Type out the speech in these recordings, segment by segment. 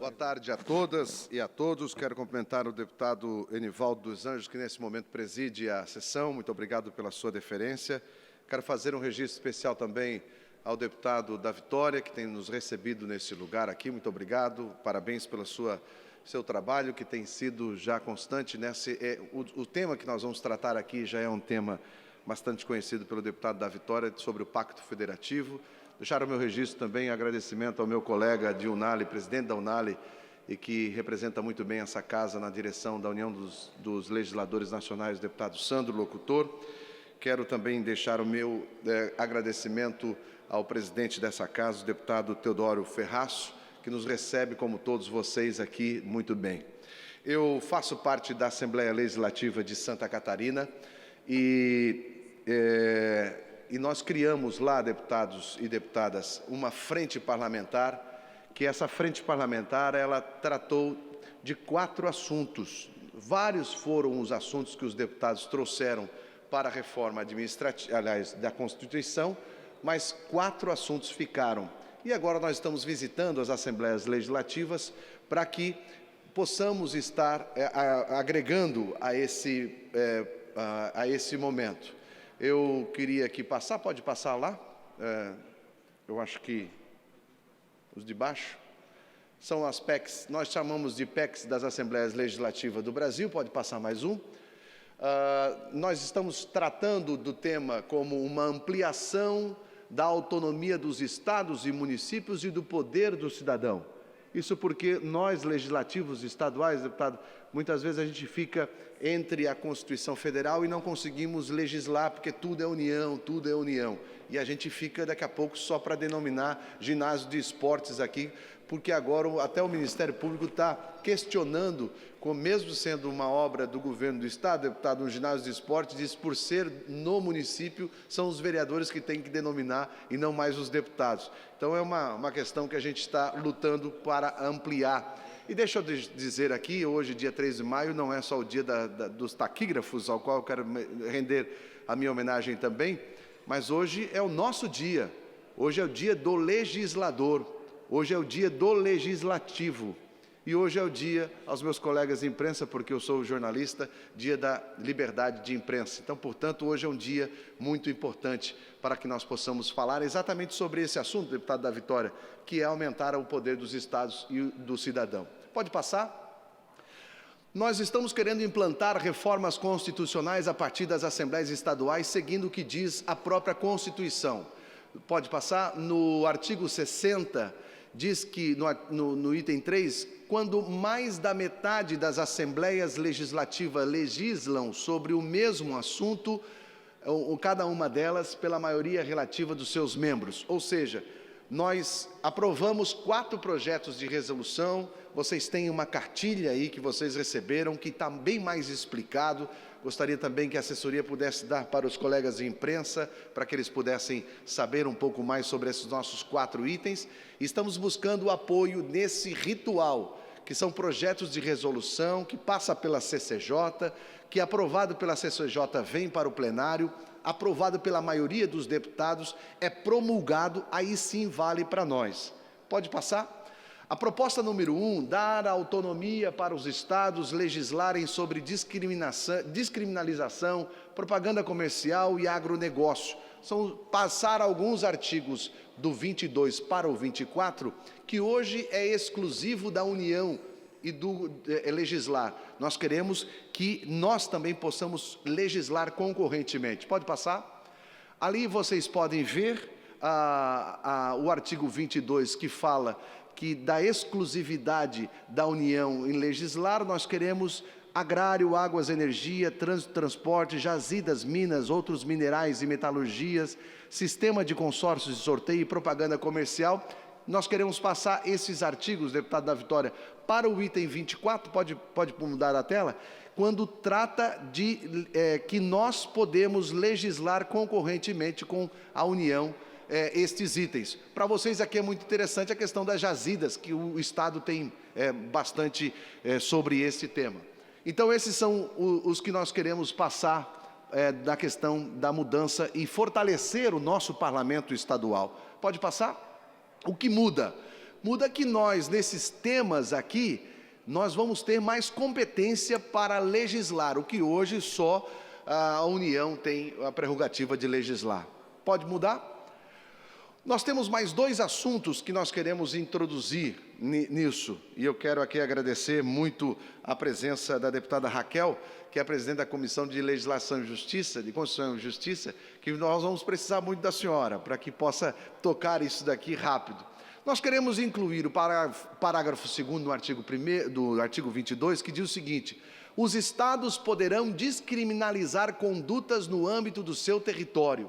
Boa tarde a todas e a todos. Quero cumprimentar o deputado Enivaldo dos Anjos, que nesse momento preside a sessão. Muito obrigado pela sua deferência. Quero fazer um registro especial também ao deputado da Vitória, que tem nos recebido nesse lugar aqui. Muito obrigado. Parabéns pelo seu trabalho, que tem sido já constante. O tema que nós vamos tratar aqui já é um tema bastante conhecido pelo deputado da Vitória, sobre o Pacto Federativo. Deixar o meu registro também agradecimento ao meu colega de Unali, presidente da Unali, e que representa muito bem essa casa na direção da União dos Legisladores Nacionais, o deputado Sandro Locutor. Quero também deixar o meu agradecimento ao presidente dessa casa, o deputado Teodoro Ferraço, que nos recebe, como todos vocês aqui, muito bem. Eu faço parte da Assembleia Legislativa de Santa Catarina e nós criamos lá, deputados e deputadas, uma frente parlamentar, que essa frente parlamentar, ela tratou de 4 assuntos. Vários foram os assuntos que os deputados trouxeram para a reforma administrativa, aliás, da Constituição, mas 4 assuntos ficaram. E agora nós estamos visitando as Assembleias Legislativas para que possamos estar agregando a esse momento. Eu queria aqui passar, pode passar lá? Eu acho que os de baixo são as PECs, nós chamamos de PECs das Assembleias Legislativas do Brasil, pode passar mais um. Nós estamos tratando do tema como uma ampliação da autonomia dos estados e municípios e do poder do cidadão. Isso porque nós, legislativos estaduais, deputado, muitas vezes a gente fica entre a Constituição Federal e não conseguimos legislar, porque tudo é união, tudo é união. E a gente fica, daqui a pouco, só para denominar ginásio de esportes aqui, porque agora até o Ministério Público está questionando, mesmo sendo uma obra do governo do Estado, deputado, um ginásio de esportes, diz por ser no município, são os vereadores que têm que denominar e não mais os deputados. Então, é uma questão que a gente está lutando para ampliar. E deixa eu dizer aqui, hoje, dia 3 de maio, não é só o dia dos taquígrafos, ao qual eu quero render a minha homenagem também, mas hoje é o nosso dia. Hoje é o dia do legislador. Hoje é o dia do legislativo. E hoje é o dia, aos meus colegas de imprensa, porque eu sou jornalista, dia da liberdade de imprensa. Então, portanto, hoje é um dia muito importante para que nós possamos falar exatamente sobre esse assunto, deputado da Vitória, que é aumentar o poder dos estados e do cidadão. Pode passar? Nós estamos querendo implantar reformas constitucionais a partir das assembleias estaduais, seguindo o que diz a própria Constituição. Pode passar? No artigo 60, diz que, no item 3, quando mais da metade das assembleias legislativas legislam sobre o mesmo assunto, cada uma delas pela maioria relativa dos seus membros. Ou seja, nós aprovamos 4 projetos de resolução, vocês têm uma cartilha aí que vocês receberam, que está bem mais explicado. Gostaria também que a assessoria pudesse dar para os colegas de imprensa, para que eles pudessem saber um pouco mais sobre esses nossos 4 itens. Estamos buscando o apoio nesse ritual, que são projetos de resolução, que passa pela CCJ, que aprovado pela CCJ vem para o plenário, aprovado pela maioria dos deputados, é promulgado, aí sim vale para nós. Pode passar? A proposta número 1, dar autonomia para os estados legislarem sobre descriminalização, propaganda comercial e agronegócio. São passar alguns artigos do 22 para o 24, que hoje é exclusivo da União e do legislar. Nós queremos que nós também possamos legislar concorrentemente. Pode passar? Ali vocês podem ver o artigo 22, que fala que da exclusividade da União em legislar, nós queremos agrário, águas, energia, trânsito, transporte, jazidas, minas, outros minerais e metalurgias, sistema de consórcios de sorteio e propaganda comercial. Nós queremos passar esses artigos, deputado da Vitória, para o item 24, pode mudar a tela, quando trata de que nós podemos legislar concorrentemente com a União estes itens. Para vocês aqui é muito interessante a questão das jazidas, que o Estado tem bastante sobre esse tema. Então, esses são os que nós queremos passar da questão da mudança e fortalecer o nosso parlamento estadual. Pode passar? O que muda? Muda que nós, nesses temas aqui, nós vamos ter mais competência para legislar, o que hoje só a União tem a prerrogativa de legislar. Pode mudar? Nós temos mais 2 assuntos que nós queremos introduzir nisso, e eu quero aqui agradecer muito a presença da deputada Raquel, que é a presidente da Comissão de Legislação e Justiça, de Constituição e Justiça, que nós vamos precisar muito da senhora, para que possa tocar isso daqui rápido. Nós queremos incluir o parágrafo 2º do artigo 22, que diz o seguinte: os estados poderão descriminalizar condutas no âmbito do seu território.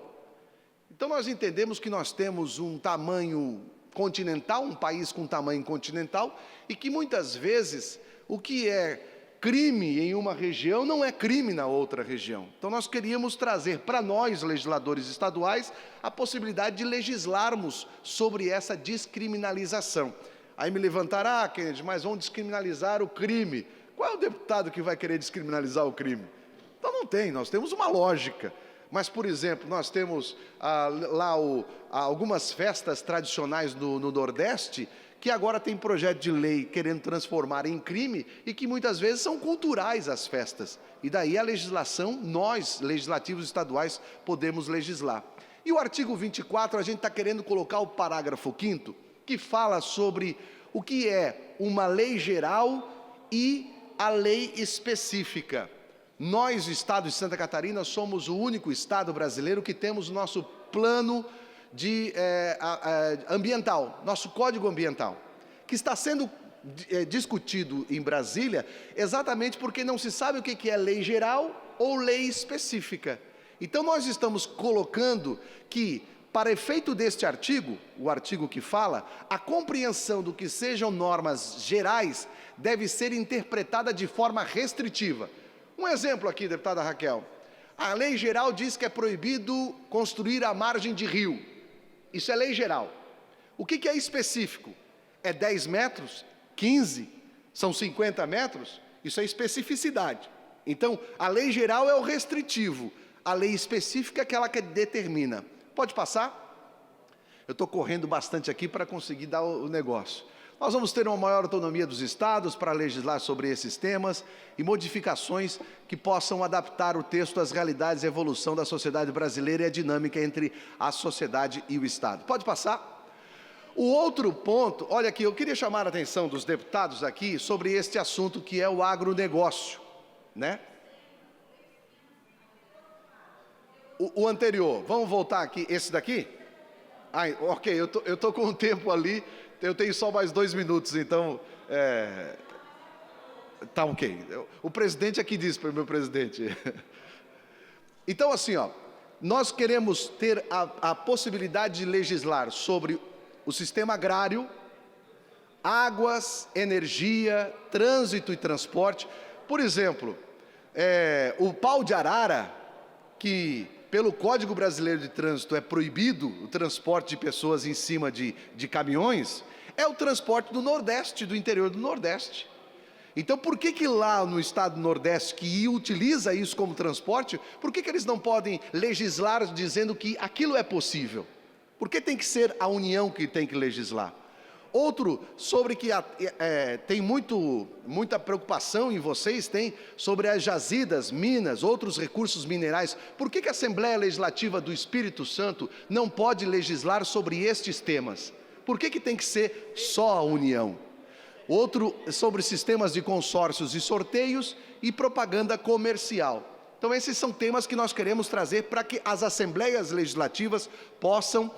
Então, nós entendemos que nós temos um tamanho continental, um país com tamanho continental, e que muitas vezes o que é crime em uma região não é crime na outra região. Então, nós queríamos trazer para nós, legisladores estaduais, a possibilidade de legislarmos sobre essa descriminalização. Aí me levantará, Kennedy, mas vão descriminalizar o crime. Qual é o deputado que vai querer descriminalizar o crime? Então, não tem, nós temos uma lógica. Mas, por exemplo, nós temos algumas festas tradicionais no Nordeste que agora tem projeto de lei querendo transformar em crime e que muitas vezes são culturais as festas. E daí a legislação, nós, legislativos estaduais, podemos legislar. E o artigo 24, a gente está querendo colocar o parágrafo 5º, que fala sobre o que é uma lei geral e a lei específica. Nós, o Estado de Santa Catarina, somos o único Estado brasileiro que temos o nosso plano ambiental, nosso Código Ambiental, que está sendo discutido em Brasília exatamente porque não se sabe o que é lei geral ou lei específica. Então, nós estamos colocando que, para efeito deste artigo, o artigo que fala, a compreensão do que sejam normas gerais deve ser interpretada de forma restritiva. Um exemplo aqui, deputada Raquel. A lei geral diz que é proibido construir à margem de rio. Isso é lei geral. O que é específico? É 10 metros? 15? São 50 metros? Isso é especificidade. Então, a lei geral é o restritivo. A lei específica é aquela que determina. Pode passar? Eu estou correndo bastante aqui para conseguir dar o negócio. Nós vamos ter uma maior autonomia dos estados para legislar sobre esses temas e modificações que possam adaptar o texto às realidades e evolução da sociedade brasileira e a dinâmica entre a sociedade e o estado. Pode passar? O outro ponto, olha aqui, eu queria chamar a atenção dos deputados aqui sobre este assunto que é o agronegócio, né? O anterior, vamos voltar aqui, esse daqui? Ok, eu tô com o tempo ali. Eu tenho só mais 2 minutos, então, tá ok. O presidente aqui disse para o meu presidente. Então, assim, nós queremos ter a possibilidade de legislar sobre o sistema agrário, águas, energia, trânsito e transporte. Por exemplo, o pau de arara, que pelo Código Brasileiro de Trânsito é proibido o transporte de pessoas em cima de caminhões, é o transporte do Nordeste, do interior do Nordeste. Então, por que lá no estado do Nordeste, que utiliza isso como transporte, por que eles não podem legislar dizendo que aquilo é possível? Por que tem que ser a União que tem que legislar? Outro, sobre que tem muita preocupação em vocês, tem sobre as jazidas, minas, outros recursos minerais. Por que a Assembleia Legislativa do Espírito Santo não pode legislar sobre estes temas? Por que tem que ser só a União? Outro, sobre sistemas de consórcios e sorteios e propaganda comercial. Então, esses são temas que nós queremos trazer para que as Assembleias Legislativas possam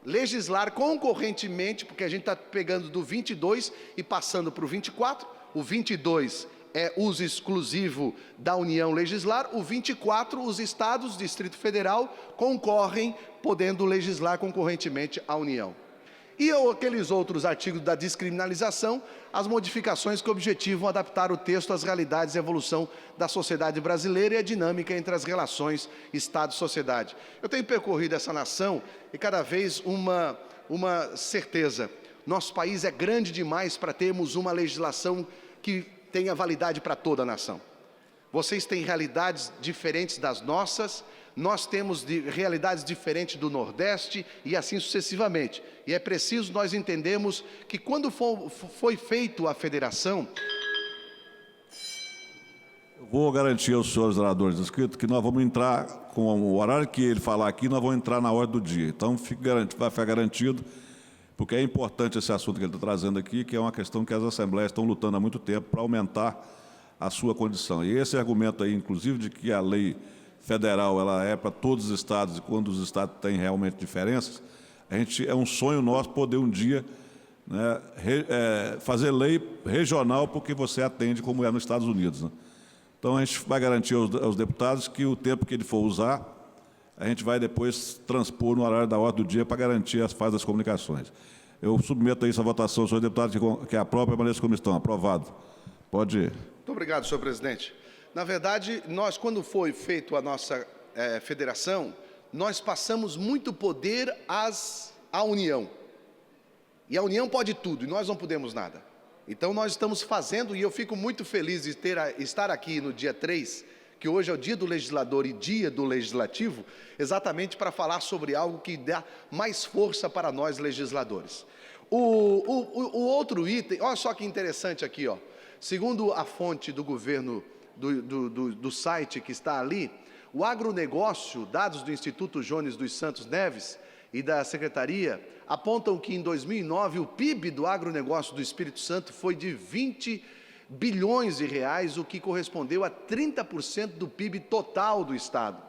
legislar concorrentemente, porque a gente está pegando do 22 e passando para o 24. O 22 é uso exclusivo da União legislar. O 24, os estados, Distrito Federal, concorrem, podendo legislar concorrentemente à União. E aqueles outros artigos da descriminalização, as modificações que objetivam adaptar o texto às realidades e evolução da sociedade brasileira e a dinâmica entre as relações Estado e sociedade. Eu tenho percorrido essa nação e cada vez uma certeza. Nosso país é grande demais para termos uma legislação que tenha validade para toda a nação. Vocês têm realidades diferentes das nossas, nós temos realidades diferentes do Nordeste e assim sucessivamente. E é preciso nós entendermos que quando foi feita a federação... Eu vou garantir aos senhores oradores inscritos que nós vamos entrar, com o horário que ele falar aqui, nós vamos entrar na ordem do dia. Então, vai ficar garantido, porque é importante esse assunto que ele está trazendo aqui, que é uma questão que as assembleias estão lutando há muito tempo para aumentar a sua condição. E esse argumento aí, inclusive, de que a lei federal ela é para todos os estados e quando os estados têm realmente diferenças, é um sonho nosso poder um dia, né, fazer lei regional porque você atende como é nos Estados Unidos, né? Então, a gente vai garantir aos deputados que o tempo que ele for usar, a gente vai depois transpor no horário da ordem do dia para garantir as fases das comunicações. Eu submeto a isso à votação, senhor deputado, que aprova, permaneça como estão. Aprovado. Pode ir. Muito obrigado, senhor presidente. Na verdade, nós, quando foi feita a nossa federação, nós passamos muito poder à União. E a União pode tudo, e nós não podemos nada. Então, nós estamos fazendo, e eu fico muito feliz de estar aqui no dia 3, que hoje é o dia do legislador e dia do legislativo, exatamente para falar sobre algo que dá mais força para nós legisladores. O outro item, olha só que interessante aqui, ó. Segundo a fonte do governo, do site que está ali, o agronegócio, dados do Instituto Jones dos Santos Neves e da Secretaria, apontam que em 2009 o PIB do agronegócio do Espírito Santo foi de 20 bilhões de reais, o que correspondeu a 30% do PIB total do Estado.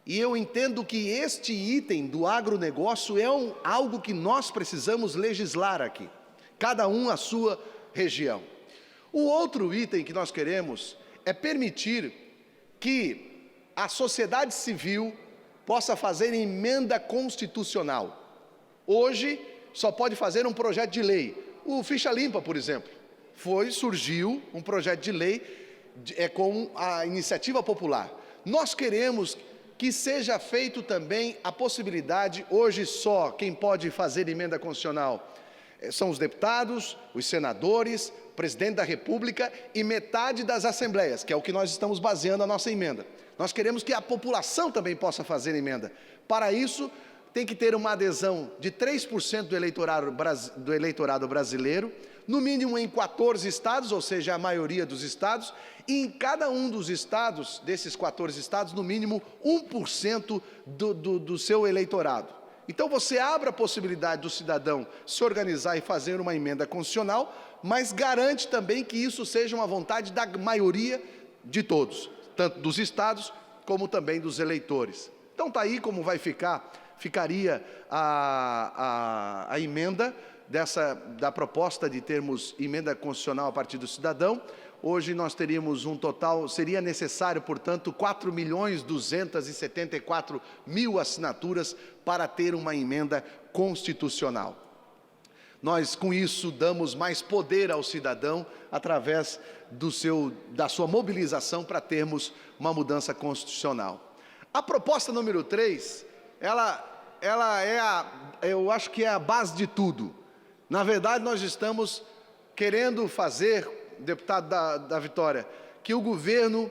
E eu entendo que este item do agronegócio é algo que nós precisamos legislar aqui, cada um a sua região. O outro item que nós queremos é permitir que a sociedade civil possa fazer emenda constitucional. Hoje, só pode fazer um projeto de lei. O Ficha Limpa, por exemplo, surgiu um projeto de lei com a iniciativa popular. Nós queremos que seja feito também a possibilidade, hoje só quem pode fazer emenda constitucional são os deputados, os senadores, o presidente da República e metade das assembleias, que é o que nós estamos baseando a nossa emenda. Nós queremos que a população também possa fazer emenda. Para isso, tem que ter uma adesão de 3% do eleitorado brasileiro, no mínimo em 14 estados, ou seja, a maioria dos estados, e em cada um dos estados, desses 14 estados, no mínimo 1% do seu eleitorado. Então, você abre a possibilidade do cidadão se organizar e fazer uma emenda constitucional, mas garante também que isso seja uma vontade da maioria de todos, tanto dos estados como também dos eleitores. Então, está aí como ficaria a emenda da proposta de termos emenda constitucional a partir do cidadão. Hoje nós teríamos um total, seria necessário, portanto, 4.274.000 assinaturas para ter uma emenda constitucional. Nós, com isso, damos mais poder ao cidadão através da sua mobilização para termos uma mudança constitucional. A proposta número 3, eu acho que é a base de tudo. Na verdade, nós estamos querendo fazer, deputado da Vitória, que o governo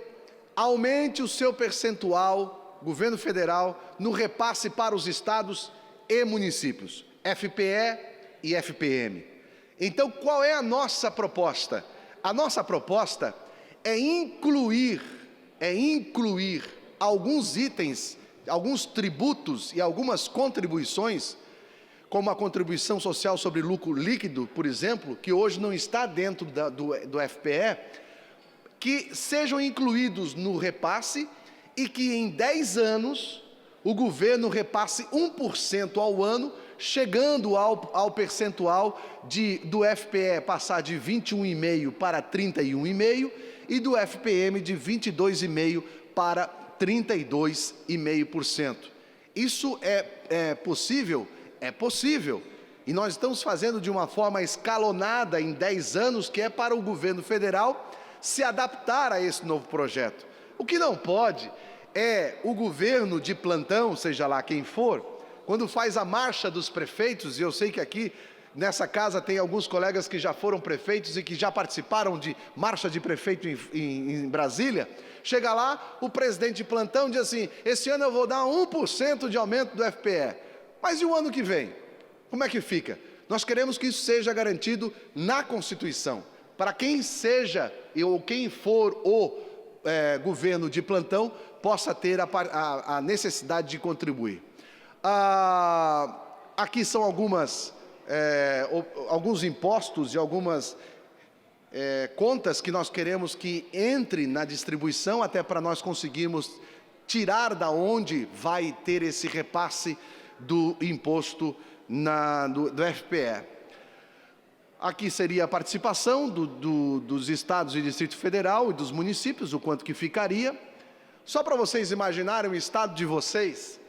aumente o seu percentual, governo federal, no repasse para os estados e municípios, FPE e FPM. Então, qual é a nossa proposta? A nossa proposta é incluir alguns itens, alguns tributos e algumas contribuições, como a contribuição social sobre lucro líquido, por exemplo, que hoje não está dentro do FPE, que sejam incluídos no repasse e que em 10 anos o governo repasse 1% ao ano, chegando ao percentual do FPE passar de 21,5% para 31,5% e do FPM de 22,5% para 32,5%. Isso é possível? É possível. E nós estamos fazendo de uma forma escalonada em 10 anos, que é para o governo federal se adaptar a esse novo projeto. O que não pode é o governo de plantão, seja lá quem for, quando faz a marcha dos prefeitos, e eu sei que aqui Nessa casa tem alguns colegas que já foram prefeitos e que já participaram de marcha de prefeito em Brasília. Chega lá, o presidente de plantão diz assim: esse ano eu vou dar 1% de aumento do FPE. Mas e o ano que vem? Como é que fica? Nós queremos que isso seja garantido na Constituição. Para quem seja ou quem for o governo de plantão, possa ter a necessidade de contribuir. Aqui são alguns impostos e algumas contas que nós queremos que entre na distribuição, até para nós conseguirmos tirar da onde vai ter esse repasse do imposto do FPE. Aqui seria a participação dos estados e Distrito Federal e dos municípios, o quanto que ficaria. Só para vocês imaginarem o estado de vocês,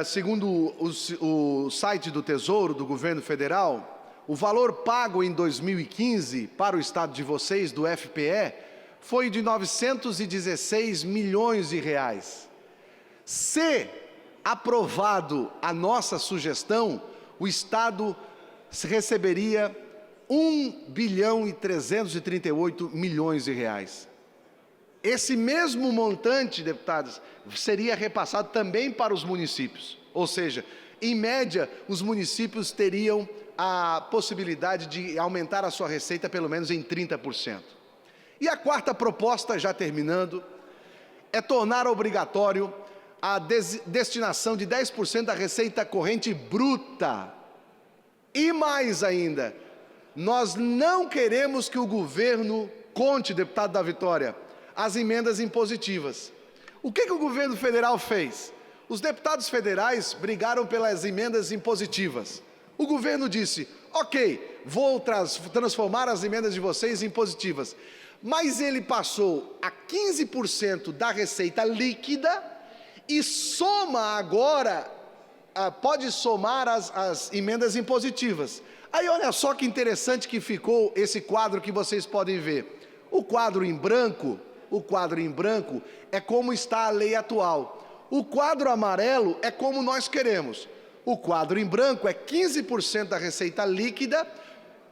segundo o site do Tesouro, do Governo Federal, o valor pago em 2015 para o estado de vocês, do FPE, foi de 916 milhões de reais. Se aprovado a nossa sugestão, o estado receberia 1,338 bilhões de reais. Esse mesmo montante, deputados, seria repassado também para os municípios. Ou seja, em média, os municípios teriam a possibilidade de aumentar a sua receita pelo menos em 30%. E a quarta proposta, já terminando, é tornar obrigatório a destinação de 10% da receita corrente bruta. E mais ainda, nós não queremos que o governo conte, deputado da Vitória, as emendas impositivas. O que o governo federal fez? Os deputados federais brigaram pelas emendas impositivas. O governo disse: ok, vou transformar as emendas de vocês em positivas. Mas ele passou a 15% da receita líquida e soma agora, pode somar as emendas impositivas. Aí olha só que interessante que ficou esse quadro que vocês podem ver. O quadro em branco é como está a lei atual. O quadro amarelo é como nós queremos. O quadro em branco é 15% da receita líquida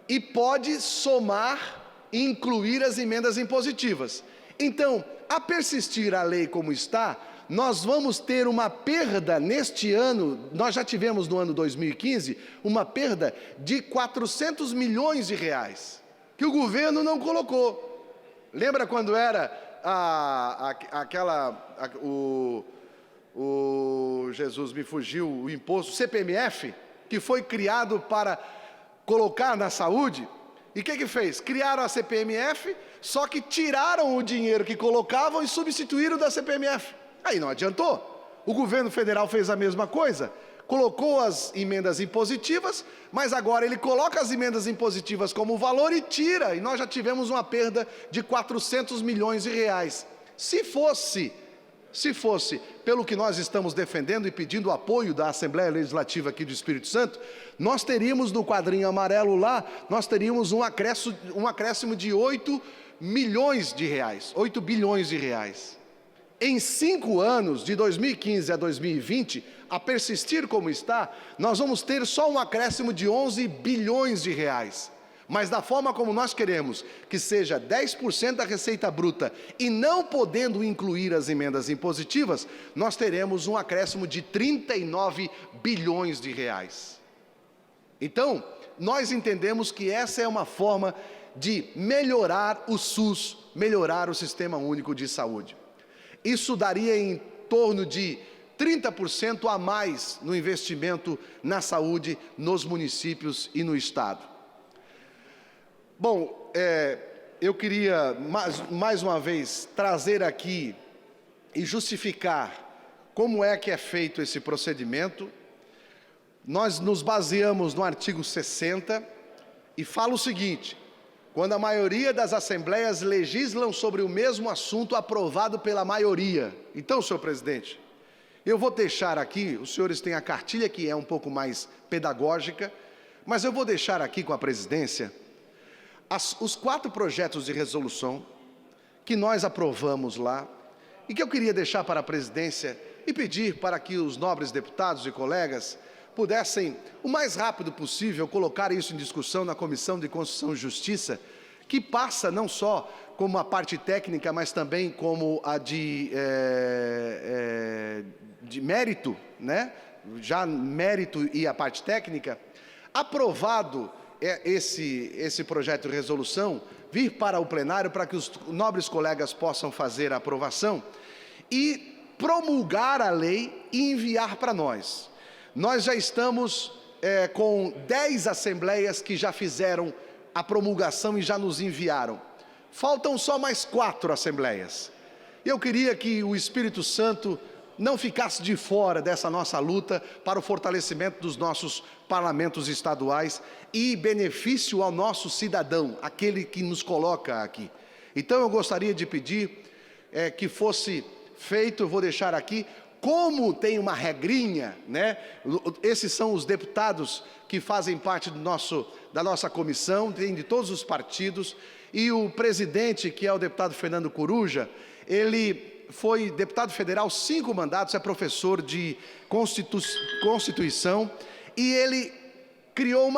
e pode somar e incluir as emendas impositivas. Então, a persistir a lei como está, nós vamos ter uma perda neste ano, nós já tivemos no ano 2015, uma perda de 400 milhões de reais, que o governo não colocou. Lembra quando era Jesus me fugiu, o imposto CPMF, que foi criado para colocar na saúde? E o que fez? Criaram a CPMF, só que tiraram o dinheiro que colocavam e substituíram da CPMF. Aí não adiantou. O governo federal fez a mesma coisa, colocou as emendas impositivas, mas agora ele coloca as emendas impositivas como valor e tira, e nós já tivemos uma perda de 400 milhões de reais. Se fosse pelo que nós estamos defendendo e pedindo o apoio da Assembleia Legislativa aqui do Espírito Santo, nós teríamos no quadrinho amarelo lá, nós teríamos um acréscimo de 8 milhões de reais, 8 bilhões de reais. Em 5 anos, de 2015 a 2020, a persistir como está, nós vamos ter só um acréscimo de 11 bilhões de reais. Mas da forma como nós queremos, que seja 10% da receita bruta e não podendo incluir as emendas impositivas, nós teremos um acréscimo de 39 bilhões de reais. Então, nós entendemos que essa é uma forma de melhorar o SUS, melhorar o Sistema Único de Saúde. Isso daria em torno de 30% a mais no investimento na saúde nos municípios e no Estado. Bom, eu queria mais uma vez trazer aqui e justificar como é que é feito esse procedimento. Nós nos baseamos no artigo 60 e fala o seguinte: quando a maioria das assembleias legislam sobre o mesmo assunto aprovado pela maioria. Então, senhor presidente, eu vou deixar aqui, os senhores têm a cartilha que é um pouco mais pedagógica, mas eu vou deixar aqui com a presidência os 4 projetos de resolução que nós aprovamos lá e que eu queria deixar para a presidência e pedir para que os nobres deputados e colegas pudessem, o mais rápido possível, colocar isso em discussão na Comissão de Constituição e Justiça, que passa não só como a parte técnica, mas também como a de mérito, né? Já mérito e a parte técnica. Aprovado esse projeto de resolução, vir para o plenário para que os nobres colegas possam fazer a aprovação e promulgar a lei e enviar para nós. Nós já estamos com 10 assembleias que já fizeram a promulgação e já nos enviaram. Faltam só mais 4 assembleias. Eu queria que o Espírito Santo não ficasse de fora dessa nossa luta para o fortalecimento dos nossos parlamentos estaduais e benefício ao nosso cidadão, aquele que nos coloca aqui. Então eu gostaria de pedir que fosse feito, eu vou deixar aqui, como tem uma regrinha, né? Esses são os deputados que fazem parte da nossa comissão, tem de todos os partidos, e o presidente, que é o deputado Fernando Coruja, ele foi deputado federal 5 mandatos, é professor de Constituição, e ele criou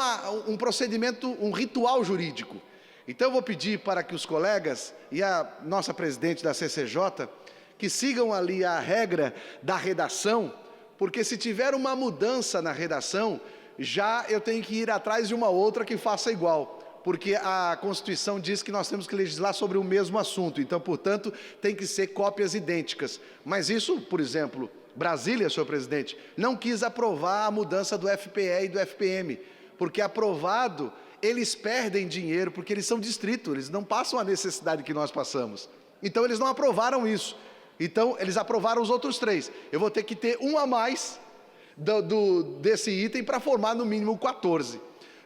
um procedimento, um ritual jurídico. Então eu vou pedir para que os colegas e a nossa presidente da CCJ, que sigam ali a regra da redação, porque se tiver uma mudança na redação, já eu tenho que ir atrás de uma outra que faça igual. Porque a Constituição diz que nós temos que legislar sobre o mesmo assunto, então, portanto, tem que ser cópias idênticas. Mas isso, por exemplo, Brasília, senhor presidente, não quis aprovar a mudança do FPE e do FPM, porque aprovado, eles perdem dinheiro, porque eles são distrito, eles não passam a necessidade que nós passamos. Então, eles não aprovaram isso. Então, eles aprovaram os outros 3. Eu vou ter que ter um a mais desse item para formar, no mínimo, 14.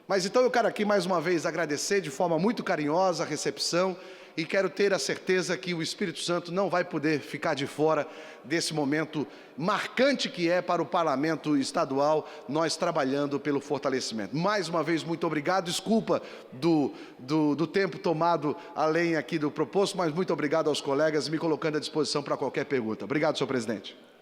Mas então eu quero aqui mais uma vez agradecer de forma muito carinhosa a recepção e quero ter a certeza que o Espírito Santo não vai poder ficar de fora desse momento marcante que é para o Parlamento Estadual, nós trabalhando pelo fortalecimento. Mais uma vez, muito obrigado, desculpa do tempo tomado além aqui do proposto, mas muito obrigado aos colegas e me colocando à disposição para qualquer pergunta. Obrigado, senhor presidente.